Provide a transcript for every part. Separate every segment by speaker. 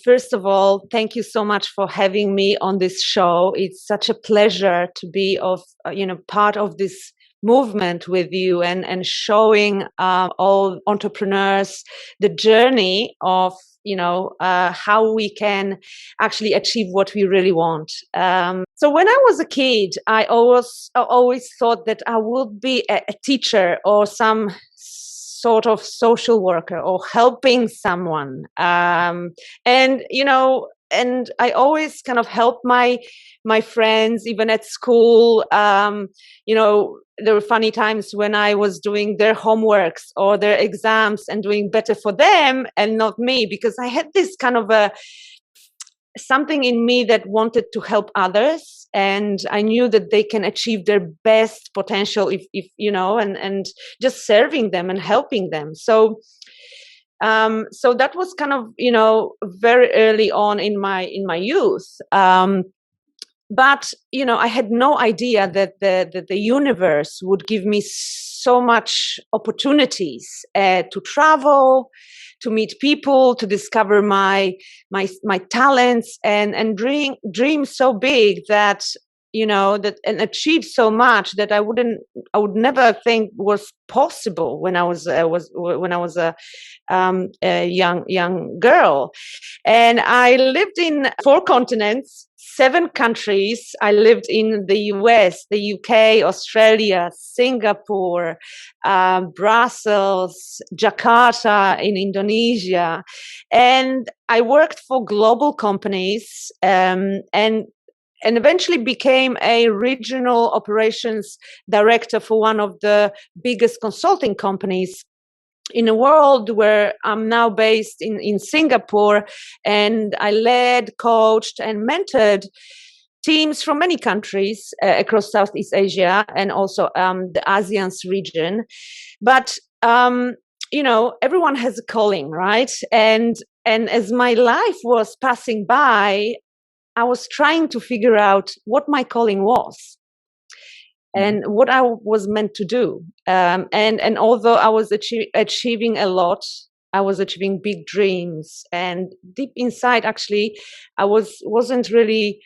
Speaker 1: First of all, thank you so much for having me on this show. It's such a pleasure to be part of this movement with you and showing all entrepreneurs the journey of how we can actually achieve what we really want. So when I was a kid, I always thought that I would be a teacher or some sort of social worker or helping someone. And I always kind of helped my friends, even at school. There were funny times when I was doing their homeworks or their exams and doing better for them and not me, because I had this kind of something in me that wanted to help others, and I knew that they can achieve their best potential if and just serving them and helping them. So that was kind of very early on in my youth. But I had no idea that the universe would give me so much opportunities to travel, to meet people, to discover my talents, and dream so big that and achieve so much that I would never think was possible when I was a young girl. And I lived in 4 continents, 7 countries. I lived in the US, the UK, Australia, Singapore, Brussels, Jakarta in Indonesia. And I worked for global companies, and eventually became a regional operations director for one of the biggest consulting companies in the world, where I'm now based in Singapore. And I led, coached, and mentored teams from many countries across Southeast Asia and also the ASEAN's region. But everyone has a calling, right? And as my life was passing by, I was trying to figure out what my calling was and what I was meant to do. And although I was achieving a lot, I was achieving big dreams, and deep inside, actually, I wasn't really,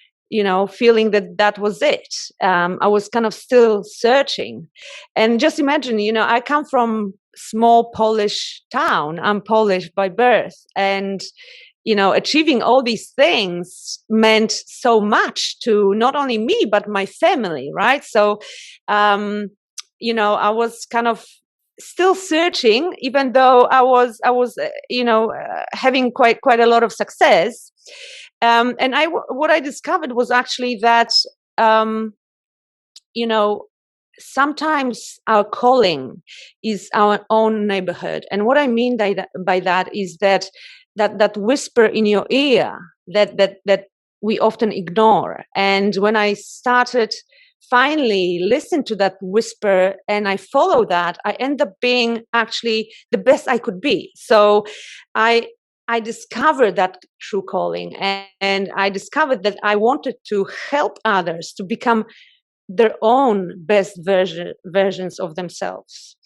Speaker 1: feeling that was it. I was kind of still searching. And just imagine, I come from small Polish town. I'm Polish by birth, and achieving all these things meant so much to not only me, but my family, right? So, I was kind of still searching, even though I was having quite a lot of success. And what I discovered was actually that, sometimes our calling is our own neighborhood. And what I mean by that is that whisper in your ear that we often ignore. And when I started finally listen to that whisper and I follow that, I end up being actually the best I could be. So I discovered that true calling, and I discovered that I wanted to help others to become their own best versions of themselves.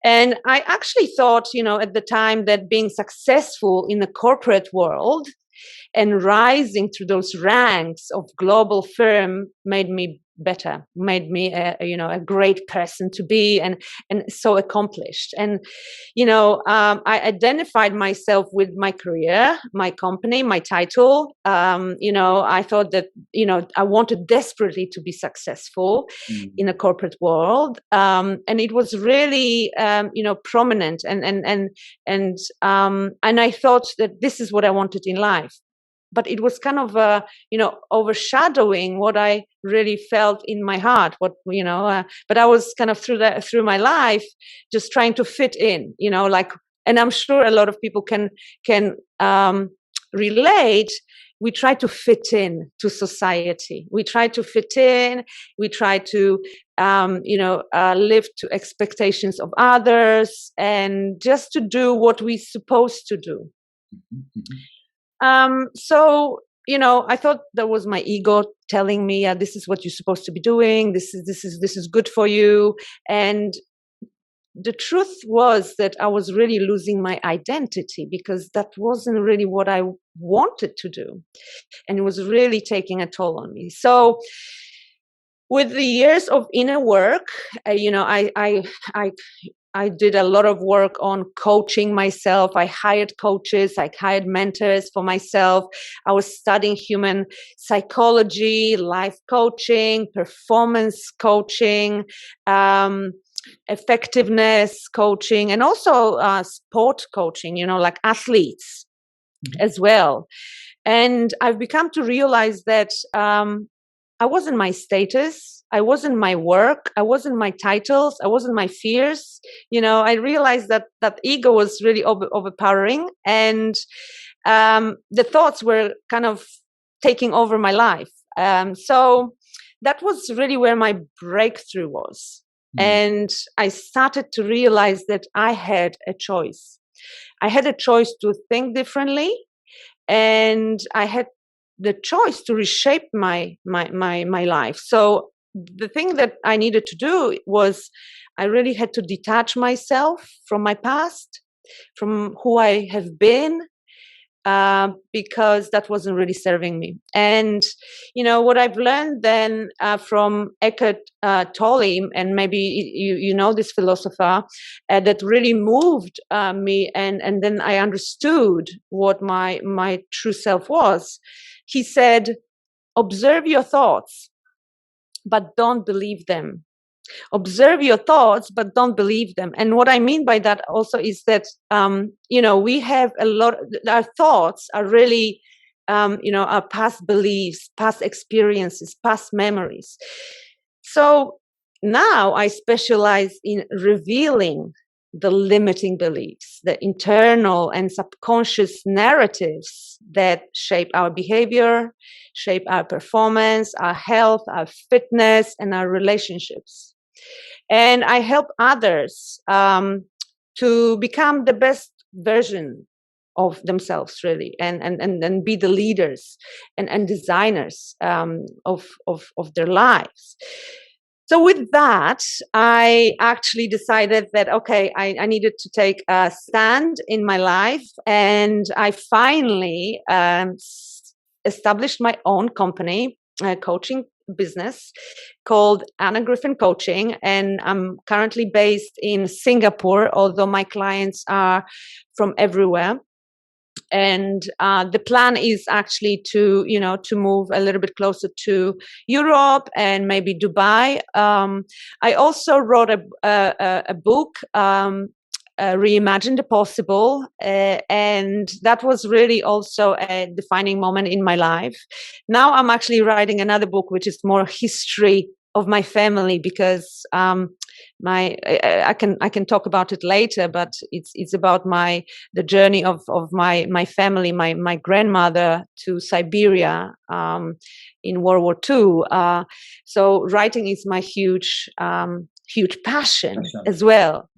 Speaker 1: And I actually thought, at the time, that being successful in the corporate world and rising through those ranks of global firm made me better, made me a great person to be, and so accomplished. And I identified myself with my career, my company, my title. I thought that I wanted desperately to be successful in a corporate world, and it was really prominent, and I thought that this is what I wanted in life. But it was kind of, overshadowing what I really felt in my heart. But I was kind of through my life, just trying to fit in, and I'm sure a lot of people can relate. We try to fit in to society. We try to fit in. We try to, live to expectations of others, and just to do what we're supposed to do. So, I thought that was my ego telling me, this is what you're supposed to be doing. This is good for you. And the truth was that I was really losing my identity, because that wasn't really what I wanted to do. And it was really taking a toll on me. So with the years of inner work, I did a lot of work on coaching myself. I hired coaches, I hired mentors for myself. I was studying human psychology, life coaching, performance coaching, effectiveness coaching, and also sport coaching, like athletes as well. And I've become to realize that I wasn't my status, I wasn't my work, I wasn't my titles, I wasn't my fears. I realized that ego was really overpowering, and the thoughts were kind of taking over my life. So that was really where my breakthrough was. And I started to realize that I had a choice. I had a choice to think differently, and I had the choice to reshape my life. So the thing that I needed to do was I really had to detach myself from my past, from who I have been, because that wasn't really serving me. And what I've learned then from Eckhart Tolle, and maybe you know this philosopher, that really moved me, and then I understood what my true self was. He said, observe your thoughts, but don't believe them. Observe your thoughts, but don't believe them. And what I mean by that also is that, we have a lot, our thoughts are really, our past beliefs, past experiences, past memories. So now I specialize in revealing the limiting beliefs, the internal and subconscious narratives that shape our behavior, shape our performance, our health, our fitness, and our relationships. And I help others to become the best version of themselves, really, and be the leaders and designers of their lives. So with that, I actually decided that, okay, I needed to take a stand in my life, and I finally established my own company, coaching business called Griffin Coaching, and I'm currently based in Singapore, although my clients are from everywhere. And the plan is actually to move a little bit closer to Europe and maybe Dubai. I also wrote a book, Reimagine the Possible, and that was really also a defining moment in my life. Now I'm actually writing another book, which is more history of my family, because I can talk about it later, but it's about the journey of my family, my grandmother to Siberia in World War II. So writing is my huge passion as well.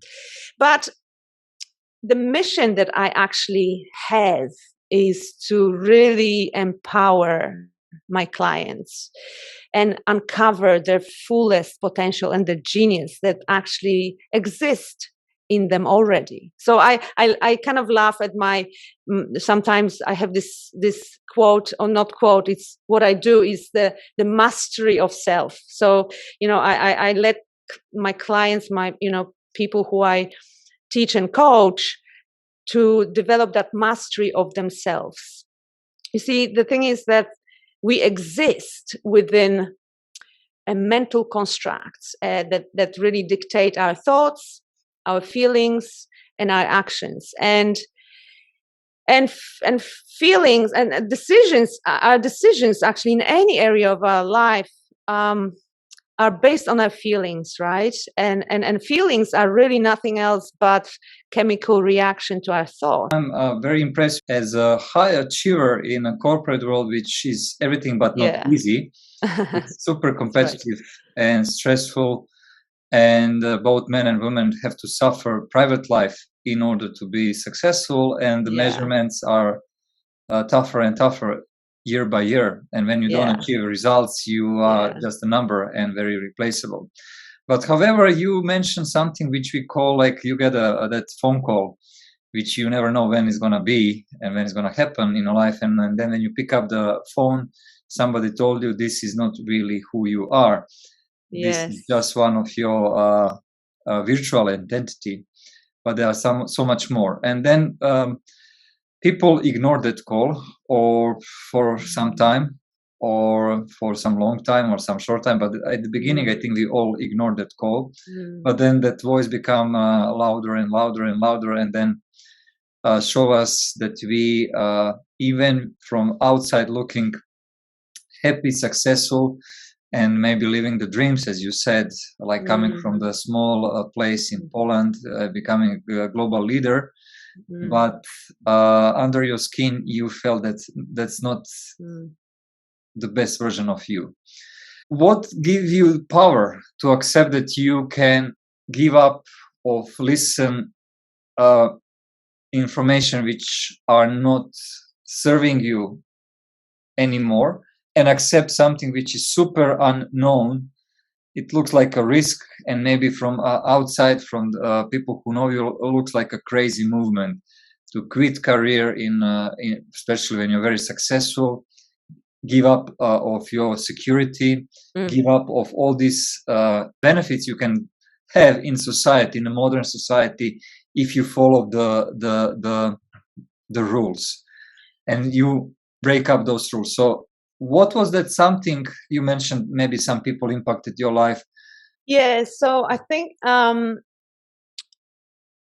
Speaker 1: But the mission that I actually have is to really empower my clients and uncover their fullest potential and the genius that actually exists in them already. So I kind of laugh at sometimes I have this quote, or not quote, it's what I do is the mastery of self. So, I let my clients, people who I teach and coach, to develop that mastery of themselves. You see, the thing is that we exist within a mental constructs that really dictate our thoughts, our feelings, and our actions, and feelings and decisions. Our decisions, actually, in any area of our life, are based on our feelings, right? And feelings are really nothing else but chemical reaction to our thoughts.
Speaker 2: I'm very impressed as a high achiever in a corporate world, which is everything but not easy. It's super competitive and stressful, and both men and women have to suffer private life in order to be successful, and the measurements are tougher and tougher year by year, and when you don't achieve results, you are just a number and very replaceable. But however, you mentioned something which we call, like, you get that phone call, which you never know when it's going to be and when it's going to happen in your life. And then when you pick up the phone, somebody told you this is not really who you are. This is just one of your virtual identity, but there are so much more. And then people ignore that call, or for some time, or for some long time, or some short time. But at the beginning, I think we all ignored that call. But then that voice become louder and louder and louder, and then show us that we, even from outside looking happy, successful, and maybe living the dreams, as you said, like coming from the small place in Poland, becoming a global leader. But under your skin, you felt that that's not the best version of you. What gives you power to accept that you can give up or listen information which are not serving you anymore, and accept something which is super unknown? It looks like a risk, and maybe from outside, from people who know you, it looks like a crazy movement to quit career in especially when you're very successful, give up of your security, give up of all these benefits you can have in society, in a modern society, if you follow the rules, and you break up those rules. So what was that something you mentioned? Maybe some people impacted your life.
Speaker 1: Yeah, so I think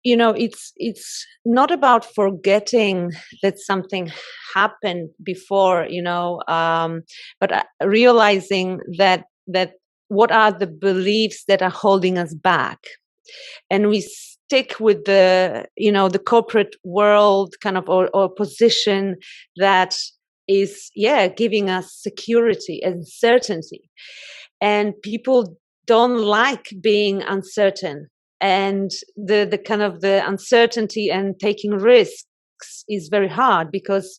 Speaker 1: it's not about forgetting that something happened before, but realizing that what are the beliefs that are holding us back, and we stick with the corporate world kind of, or position that is giving us security and certainty, and people don't like being uncertain, and the kind of the uncertainty and taking risks is very hard, because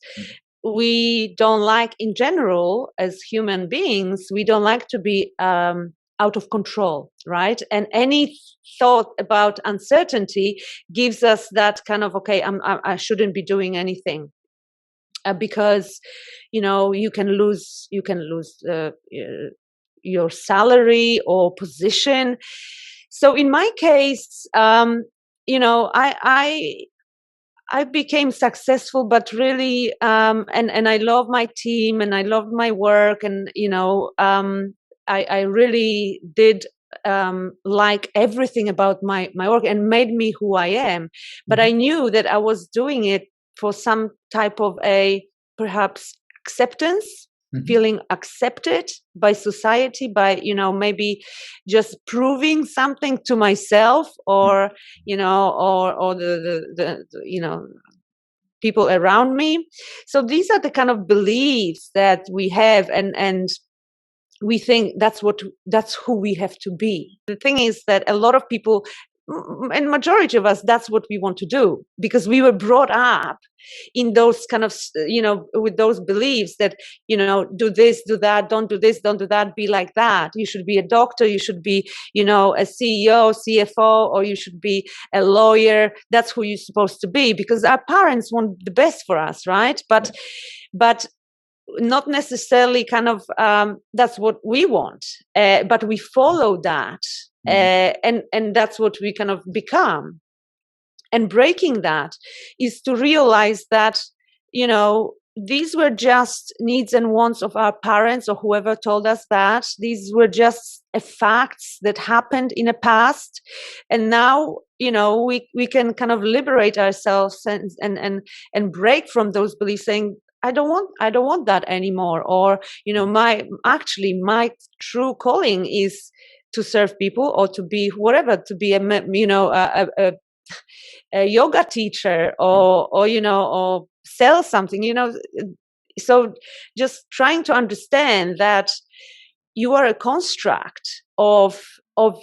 Speaker 1: we don't like, in general, as human beings, we don't like to be out of control, right? And any thought about uncertainty gives us that kind of, okay, I shouldn't be doing anything, because you can lose your salary or position. So in my case, I became successful, but really, and I love my team, and I love my work, and I really did like everything about my work, and made me who I am. But I knew that I was doing it for some type of a, perhaps, acceptance, feeling accepted by society, by maybe just proving something to myself, or or the people around me. So these are the kind of beliefs that we have, and we think that's who we have to be. The thing is that a lot of people, and majority of us, that's what we want to do, because we were brought up in those kind of, with those beliefs that, do this, do that, don't do this, don't do that, be like that. You should be a doctor, you should be, a CEO, CFO, or you should be a lawyer. That's who you're supposed to be, because our parents want the best for us, right? But not necessarily kind of that's what we want, but we follow that, and that's what we kind of become. And breaking that is to realize that these were just needs and wants of our parents, or whoever told us that. These were just facts that happened in the past, and now we can kind of liberate ourselves and break from those beliefs, saying, I don't want that anymore. Or my true calling is to serve people, or to be whatever, to be a yoga teacher, or or sell something, so just trying to understand that you are a construct of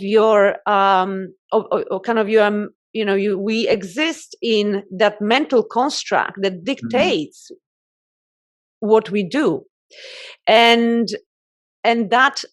Speaker 1: your of kind of your we exist in that mental construct that dictates what we do. And that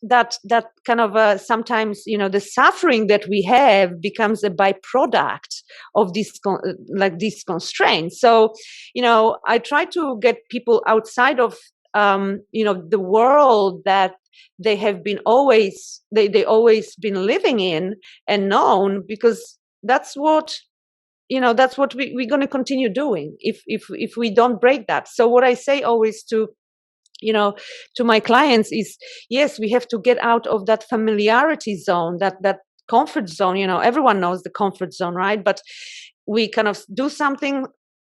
Speaker 1: kind of sometimes, you know, the suffering that we have becomes a byproduct of these constraints. So, you know, I try to get people outside of you know, the world that they have been always been living in and known, because that's what, you know, that's what we're going to continue doing if we don't break that. So what I say always to, you know, to my clients is, yes, we have to get out of that familiarity zone, that comfort zone. You know, everyone knows the comfort zone, right? But we kind of do something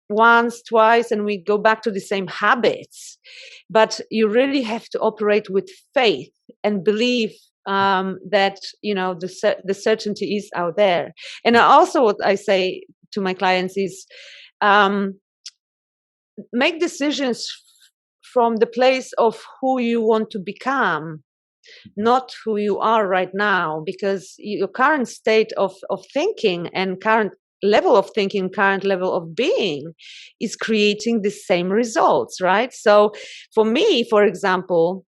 Speaker 1: once, twice, and we go back to the same habits. But you really have to operate with faith and believe that, you know, the certainty is out there. And also what I say to my clients is, make decisions from the place of who you want to become, not who you are right now, because your current state of thinking and current level of thinking, current level of being is creating the same results, right? So for me, for example,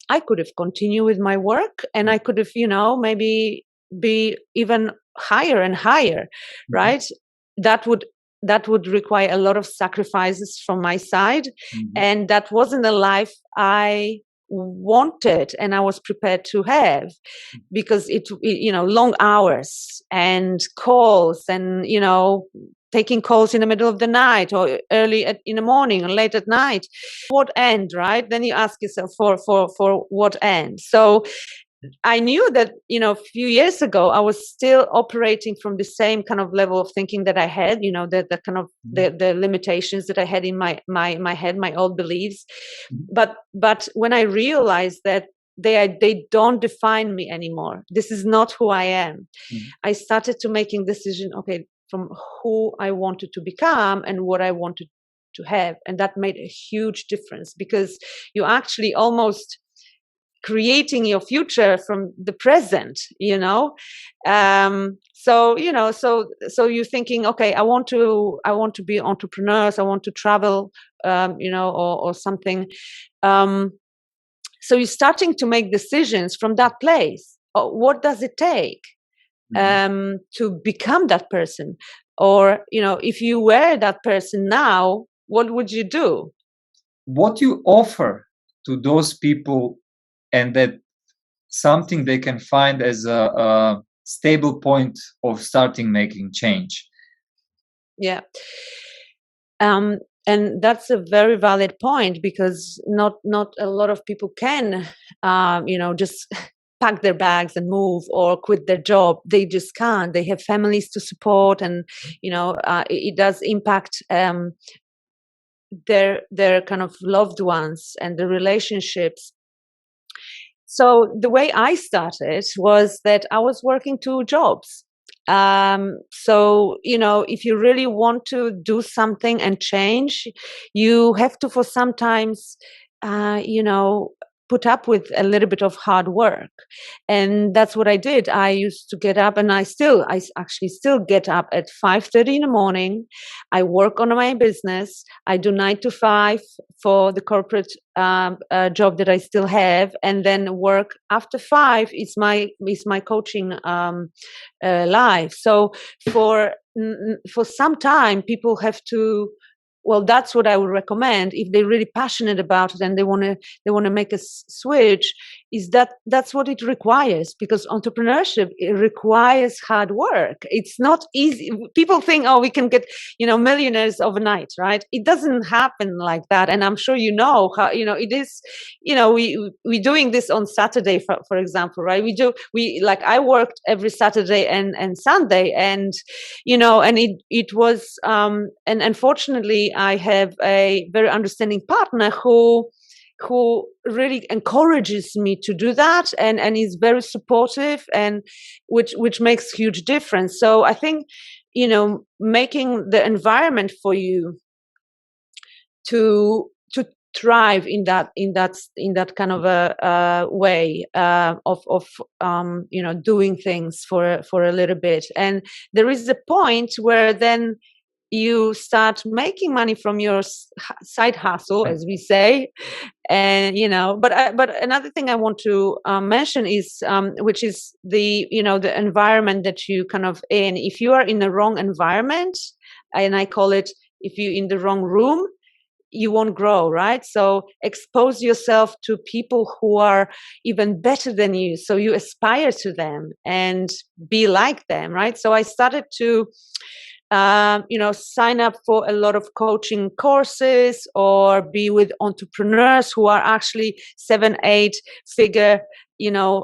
Speaker 1: I could have continued with my work, and I could have, you know, maybe be even higher and higher, right? That would require a lot of sacrifices from my side. And that wasn't the life I wanted and I was prepared to have, because it, you know, long hours and calls and, you know, taking calls in the middle of the night or early in the morning or late at night. What end, right? Then you ask yourself for what end? So I knew that, you know, a few years ago, I was still operating from the same kind of level of thinking that I had, you know, the kind of the limitations that I had in my head, my old beliefs. But when I realized that they don't define me anymore, this is not who I am, I started to making decision, okay, from who I wanted to become and what I wanted to have. And that made a huge difference, because you actually almost creating your future from the present, you know. So, you know, so you're thinking, okay, I want to be entrepreneurs, I want to travel, you know, or something. So you're starting to make decisions from that place. What does it take to become that person? Or, you know, if you were that person now, what would you do?
Speaker 2: What you offer to those people, and that something they can find as a stable point of starting making change.
Speaker 1: Yeah. And that's a very valid point, because not a lot of people can, you know, just pack their bags and move or quit their job. They just can't. They have families to support, and, you know, it does impact their kind of loved ones and the relationships. So the way I started was that I was working 2 jobs. So, you know, if you really want to do something and change, you have to, for sometimes, you know, put up with a little bit of hard work. And that's what I did. I used to get up, and I actually still get up at 5:30 in the morning. I work on my business. I do 9 to 5 for the corporate job that I still have, and then work after 5 is my coaching life. So for some time, people have to, well, that's what I would recommend if they're really passionate about it and they want to make a switch, is that's what it requires, because entrepreneurship, it requires hard work. It's not easy. People think, oh, we can get, you know, millionaires overnight, right? It doesn't happen like that. And I'm sure, you know, how, you know, it is, you know, we're doing this on Saturday, for example, right? We like, I worked every Saturday and Sunday, and, you know, and it was, and unfortunately, I have a very understanding partner who really encourages me to do that, and is very supportive, and which makes huge difference. So I think, you know, making the environment for you to thrive in that kind of a way of you know, doing things for a little bit, and there is a point where then you start making money from your side hustle, as we say. And but another thing I want to mention is which is the the environment that you kind of in. If you are in the wrong environment, and I call it, if you're in the wrong room, you won't grow, right? So expose yourself to people who are even better than you, so you aspire to them and be like them, right? So I started to sign up for a lot of coaching courses, or be with entrepreneurs who are actually 7-8 figure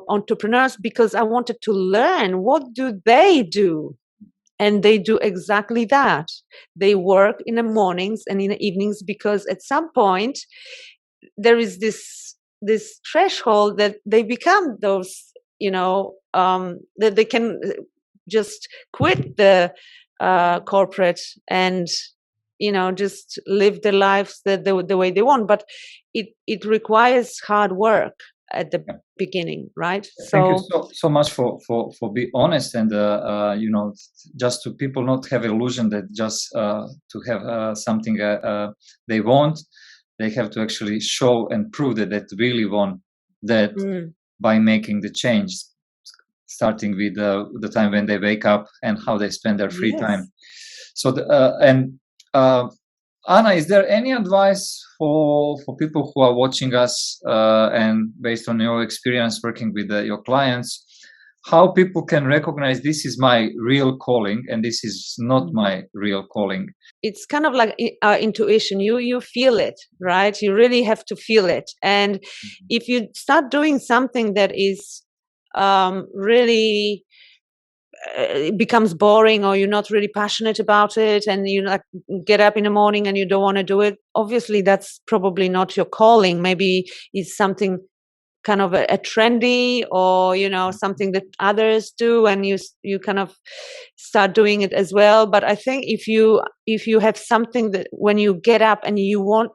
Speaker 1: entrepreneurs, because I wanted to learn, what do they do? And they do exactly that. They work in the mornings and in the evenings, because at some point there is this threshold that they become those, that they can just quit the corporate and just live their lives the way they want. But it requires hard work at the beginning, right?
Speaker 2: Thank you so much for being honest, and just to people not have illusion that just to have something they want, they have to actually show and prove that they really want that by making the change, starting with the time when they wake up and how they spend their free time. So Anna, is there any advice for people who are watching us, and based on your experience working with your clients, how people can recognize this is my real calling and this is not my real calling?
Speaker 1: It's kind of like intuition. You feel it, right? You really have to feel it. And if you start doing something that is really it becomes boring, or you're not really passionate about it, and you get up in the morning and you don't want to do it, obviously that's probably not your calling. Maybe it's something kind of a trendy, or something that others do, and you kind of start doing it as well. But I think if you have something that when you get up and you want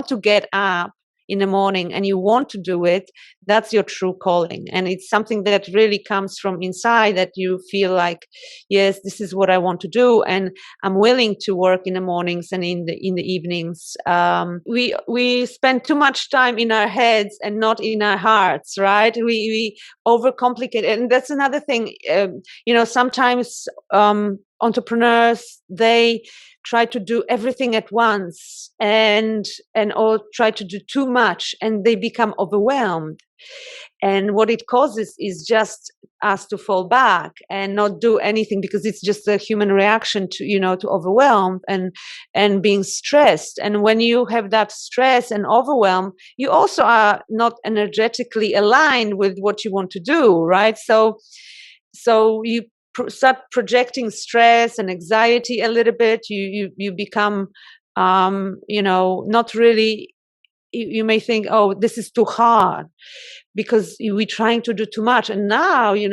Speaker 1: to get up in the morning and you want to do it, that's your true calling. And it's something that really comes from inside, that you feel like, yes, this is what I want to do, and I'm willing to work in the mornings and in the evenings. We spend too much time in our heads and not in our hearts, right? We overcomplicate it. And that's another thing. Sometimes entrepreneurs, they try to do everything at once, and or try to do too much, and they become overwhelmed. And what it causes is just us to fall back and not do anything, because it's just a human reaction to overwhelm and being stressed. And when you have that stress and overwhelm, you also are not energetically aligned with what you want to do, right? So you start projecting stress and anxiety a little bit. You become not really, you may think, oh, this is too hard, because we're trying to do too much. And now we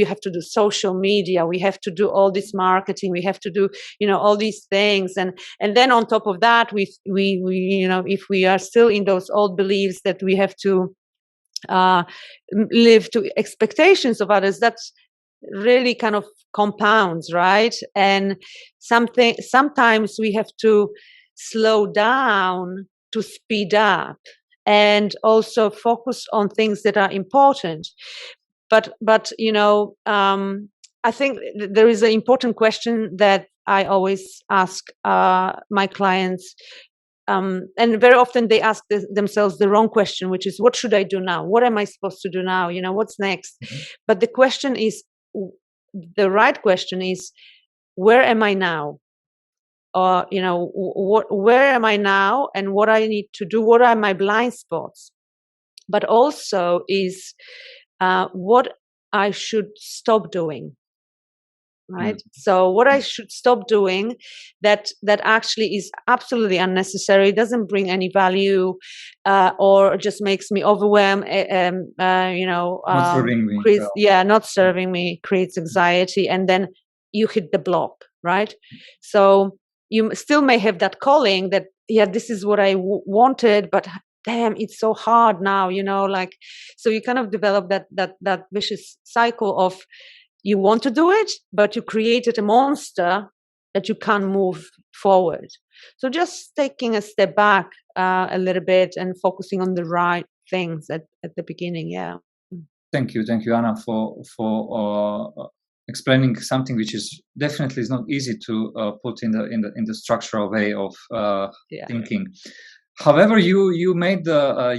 Speaker 1: have to do social media, we have to do all this marketing, we have to do all these things, and then on top of that, we if we are still in those old beliefs that we have to live to expectations of others, that's really kind of compounds, right? And sometimes we have to slow down to speed up, and also focus on things that are important. But I think there is an important question that I always ask my clients, and very often they ask themselves the wrong question, which is, what should I do now? What am I supposed to do now? What's next? Mm-hmm. But the right question is, where am I now? Or where am I now, and what I need to do? What are my blind spots? But also is what I should stop doing. Right. Mm-hmm. So what I should stop doing that actually is absolutely unnecessary, doesn't bring any value, or just makes me overwhelmed.
Speaker 2: Not serving me.
Speaker 1: Not serving me, creates anxiety, and then you hit the block. Right. So you still may have that calling that, this is what I wanted, but damn, it's so hard now. So you kind of develop that vicious cycle of, you want to do it, but you created a monster that you can't move forward. So just taking a step back a little bit and focusing on the right things at the beginning. Yeah.
Speaker 2: Thank you, Anna, for explaining something which is definitely is not easy to put in the structural way of thinking. However, you made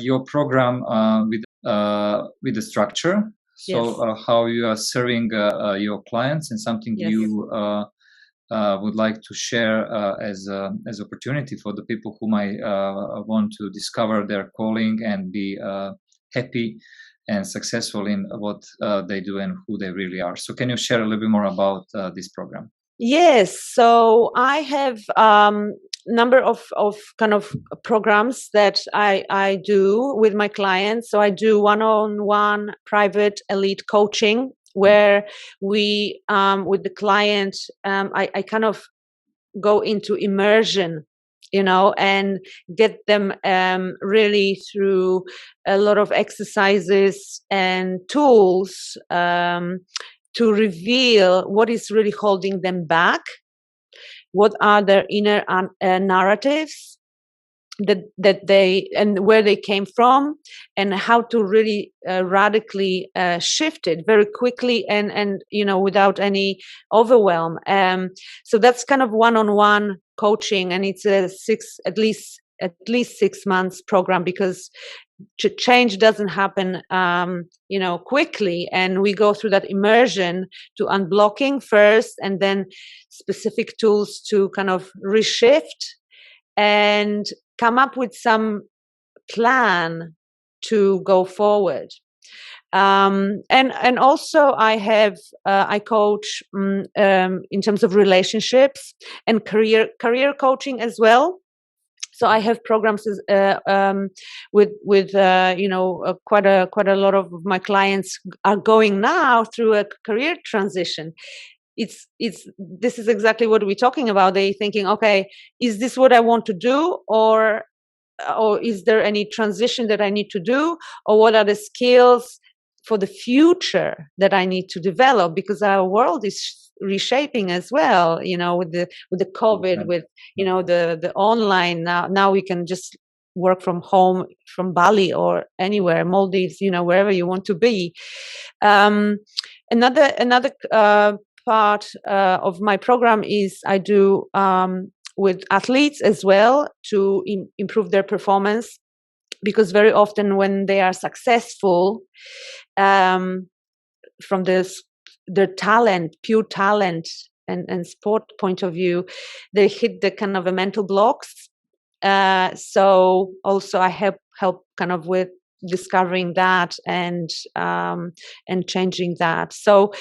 Speaker 2: your program with the structure. So how you are serving your clients, and something you would like to share as opportunity for the people who might want to discover their calling and be happy and successful in what they do and who they really are. So can you share a little bit more about this program?
Speaker 1: Yes. So I have number of kind of programs that I do with my clients. So I do one-on-one private elite coaching where we with the client I kind of go into immersion, and get them really through a lot of exercises and tools to reveal what is really holding them back, what are their inner narratives that they and where they came from, and how to really radically shift it very quickly and without any overwhelm. So that's kind of one-on-one coaching, and it's a at least 6 months program, because change doesn't happen quickly, and we go through that immersion to unblocking first, and then specific tools to kind of reshift and come up with some plan to go forward. And also I coach in terms of relationships and career coaching as well. So I have programs with quite a lot of my clients are going now through a career transition. This is exactly what we're talking about. They're thinking, okay, is this what I want to do, or is there any transition that I need to do, or what are the skills for the future that I need to develop, because our world is reshaping as well, with the COVID, with the online. Now we can just work from home, from Bali or anywhere, Maldives, wherever you want to be. Another part of my program is I do with athletes as well to improve their performance, because very often when they are successful from their talent, pure talent and sport point of view, they hit the kind of a mental blocks. So also I help kind of with discovering that and changing that. So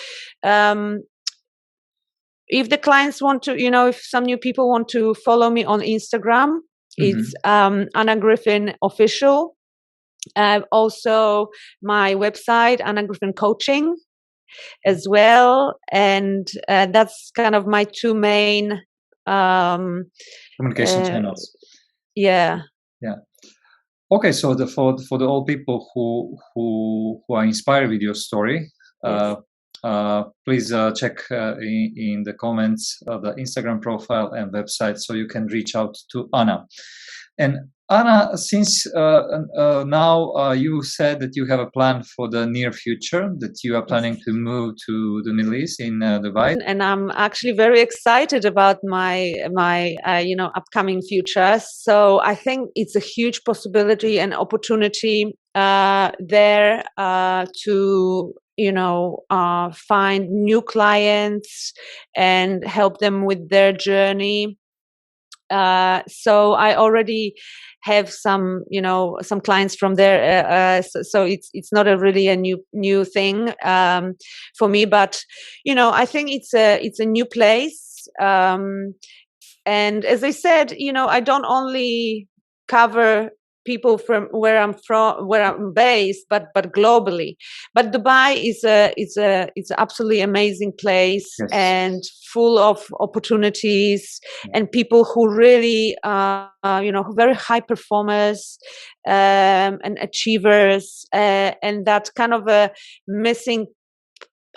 Speaker 1: if the clients want to, if some new people want to follow me on Instagram, it's Anna Griffin Official. Also my website, Anna Griffin Coaching, as well, and that's kind of my two main
Speaker 2: communication channels.
Speaker 1: Yeah.
Speaker 2: Okay, so for the old people who are inspired with your story, please check in the comments the Instagram profile and website, so you can reach out to Anna. And Anna, since now you said that you have a plan for the near future, that you are planning to move to the Middle East in Dubai,
Speaker 1: and I'm actually very excited about my upcoming future. So I think it's a huge possibility and opportunity there to find new clients and help them with their journey. So I already have some clients from there. So it's not really a new thing for me, but I think it's a new place. And as I said, I don't only cover people from where I'm based, but globally. But Dubai is it's absolutely amazing place, and full of opportunities, and people who really very high performers and achievers, and that kind of a missing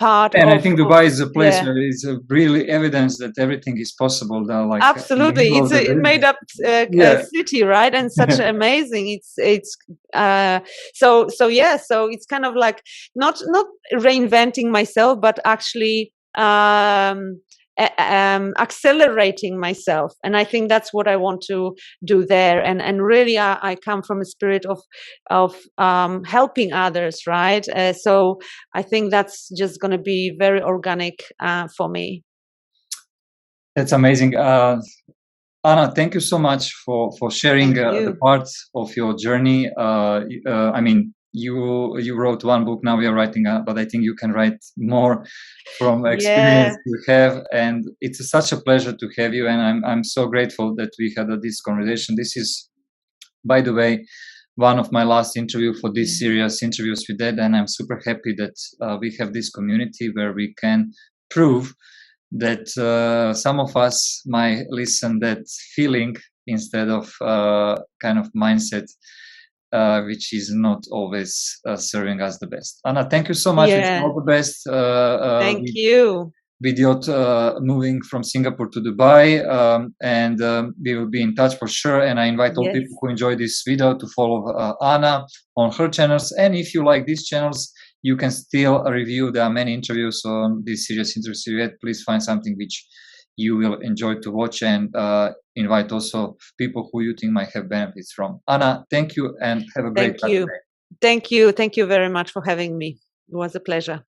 Speaker 1: part
Speaker 2: and
Speaker 1: of,
Speaker 2: I think Dubai is a place
Speaker 1: yeah.
Speaker 2: where it's really evidence that everything is possible. Like
Speaker 1: Absolutely, it's a made up city, right? And such amazing. So yeah. So it's kind of like not reinventing myself, but actually accelerating myself. And I think that's what I want to do there. And really, I come from a spirit of helping others, right? So I think that's just going to be very organic for me.
Speaker 2: That's amazing. Anna, thank you so much for sharing the parts of your journey. I mean, you wrote one book, now we are writing, but I think you can write more from experience you have, and it's such a pleasure to have you. And I'm so grateful that we had this conversation. This is, by the way, one of my last interview for this series, interviews with Dad, and I'm super happy that we have this community where we can prove that some of us might listen that feeling instead of kind of mindset, which is not always serving us the best. Anna, thank you so much. It's all the best.
Speaker 1: Thank you.
Speaker 2: With your moving from Singapore to Dubai, and we will be in touch for sure. And I invite all people who enjoy this video to follow Anna on her channels. And if you like these channels, you can still review. There are many interviews on this series interviews. Please find something which you will enjoy to watch, and invite also people who you think might have benefits from. Anna, thank you, and have a great day.
Speaker 1: Thank you. Thank you very much for having me. It was a pleasure.